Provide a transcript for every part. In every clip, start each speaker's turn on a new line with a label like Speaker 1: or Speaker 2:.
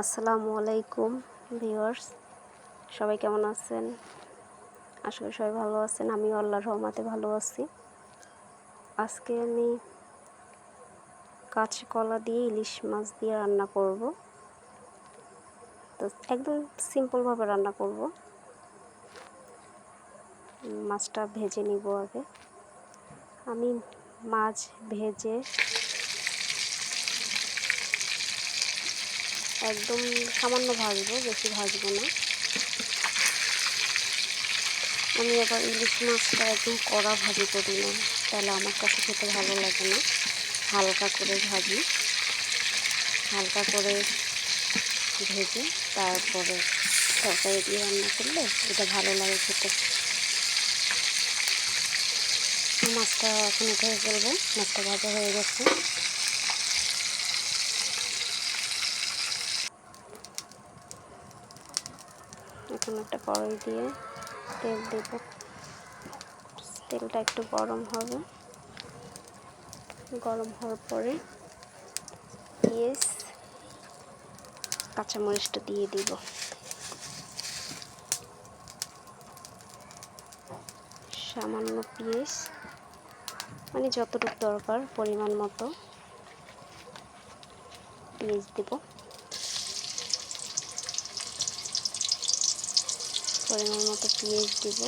Speaker 1: আসসালামু আলাইকুম ভিউয়ার্স, সবাই কেমন আছেন? আশা করি সবাই ভালো আছেন। আমিও আল্লাহর রহমতে ভালো আছি। আজকে আমি কাঁচকলা দিয়ে ইলিশ মাছ দিয়ে রান্না করব। তো একদম সিম্পলভাবে রান্না করব। মাছটা ভেজে নিব আগে। আমি মাছ ভেজে একদম সামান্য ভাজবো, বেশি ভাজবো না। আমি আবার ইলিশ মাছটা একদম কড়া ভাজি করি না, তাহলে আমার কাছে খেতে ভালো লাগে না। হালকা করে ভাজি, হালকা করে ভেজে তারপরে তরকারি দিয়ে রান্না করলে এটা ভালো লাগে খেতে। মাছটা এখন উঠে ফেলবো। মাছটা ভাজা হয়ে গেছে। এখন একটা কড়াই দিয়ে তেল দেব। তেলটা একটু গরম হবে। গরম হওয়ার পরে পেঁয়াজ কাঁচামরিচটা দিয়ে দিব। সামান্য পেঁয়াজ, মানে যতটুকু দরকার পরিমাণ মতো পেঁয়াজ দেব। পরিমাণ মতো পেঁয়াজ দিব।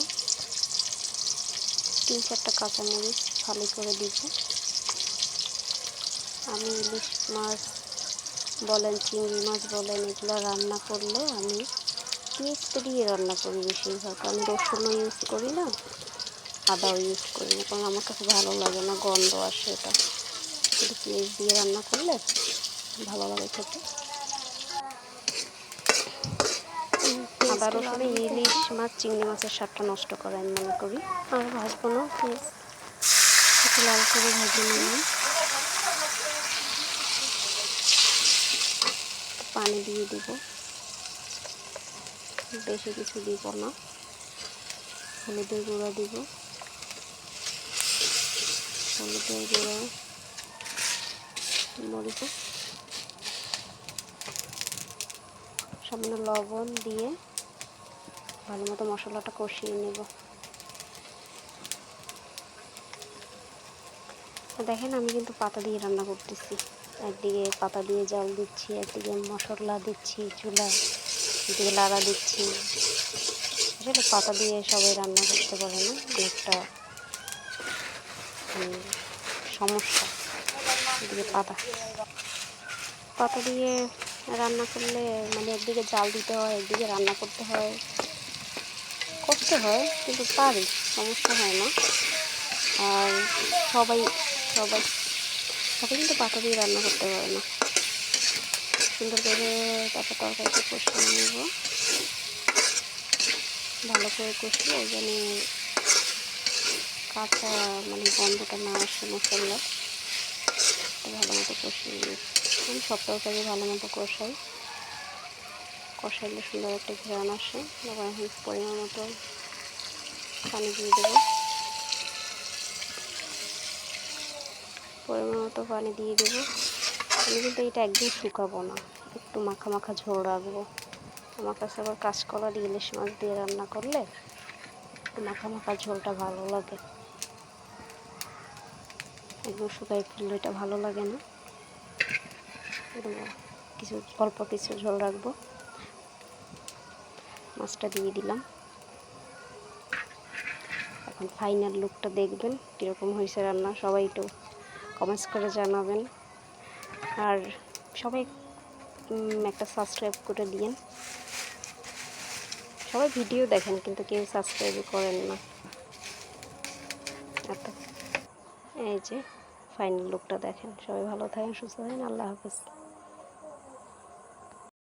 Speaker 1: 3-4টা কাঁচামরিচ ফালি করে দিব। আমি ইলিশ মাছ বলেন, চিংড়ি মাছ বলেন, এগুলো রান্না করলে আমি পেঁয়াজটা দিয়ে রান্না করি বেশিরভাগ। আমি রসুনও ইউজ করি না, আদাও ইউজ করি না, কারণ আমার কাছে ভালো লাগে না, গন্ধ আসে। এটা শুধু পেঁয়াজ দিয়ে রান্না করলে ভালো লাগে খেতে। আদা রসুনে ইলিশ মাছ চিংড়ি মাছের স্বাদটা নষ্ট করে আমি মনে করি। আর ভাজবো না, পেঁয়াজ একটু লাল করে ভেজে নিলাম। পানি দিয়ে দিব, বেশি কিছু দিব না। হলুদের গুঁড়া দিব, হলুদের গুঁড়া, মরিচ, সামান্য লবণ দিয়ে ভালো মতো মশলাটা কষিয়ে নেব। দেখেন, আমি কিন্তু পাতা দিয়ে রান্না করতেছি। একদিকে পাতা দিয়ে জাল দিচ্ছি, একদিকে মশলা দিচ্ছি চুলায়, একদিকে লাড়া দিচ্ছি। আসলে পাতা দিয়ে সবাই রান্না করতে পারে না, অনেকটা সমস্যা। এদিকে পাতা দিয়ে রান্না করলে মানে একদিকে জাল দিতে হয়, একদিকে রান্না করতে হয়, কষ্ট হয়, কিন্তু পারি, সমস্যা হয় না। আর সবাই সবাই সবাই কিন্তু পাতা দিয়ে রান্না করতে পারে না। সুন্দর করে তারপর তরকারিটা কষিয়ে নেব, ভালো করে কষিয়ে যেন কাঁচা মানে গন্ধটা না আসে মশলার, ভালো মতো কষিয়ে নিই। আমি সব তরকারি ভালো মতো কষাইলে সুন্দর একটা ঘ্রাণ আসে। এবার এখন পরিমাণ মতো পানি দিয়ে দেবো। পরিমাণ মতো পানি দিয়ে দেবো। আমি কিন্তু এটা একদম শুকাবো না, একটু মাখা মাখা ঝোল রাখবো। আমার কাছে আবার কাঁচকলা দিয়ে ইলিশ মাছ দিয়ে রান্না করলে একটু মাখা মাখা ঝোলটা ভালো লাগে। একদম শুকাই ফেললে এটা ভালো লাগে না। কিছু অল্প কিছু ঝোল রাখবো। মাছটা দিয়ে দিলাম। এখন ফাইনাল লুকটা দেখবেন কীরকম হয়েছে রান্না। সবাই একটু কমেন্টস করে জানাবেন। আর সবাই একটা সাবস্ক্রাইব করে দিয়েন। সবাই ভিডিও দেখেন কিন্তু কেউ সাবস্ক্রাইবই করেন না। এই যে ফাইনাল লুকটা দেখেন। সবাই ভালো থাকেন, সুস্থ থাকেন। আল্লাহ হাফেজ।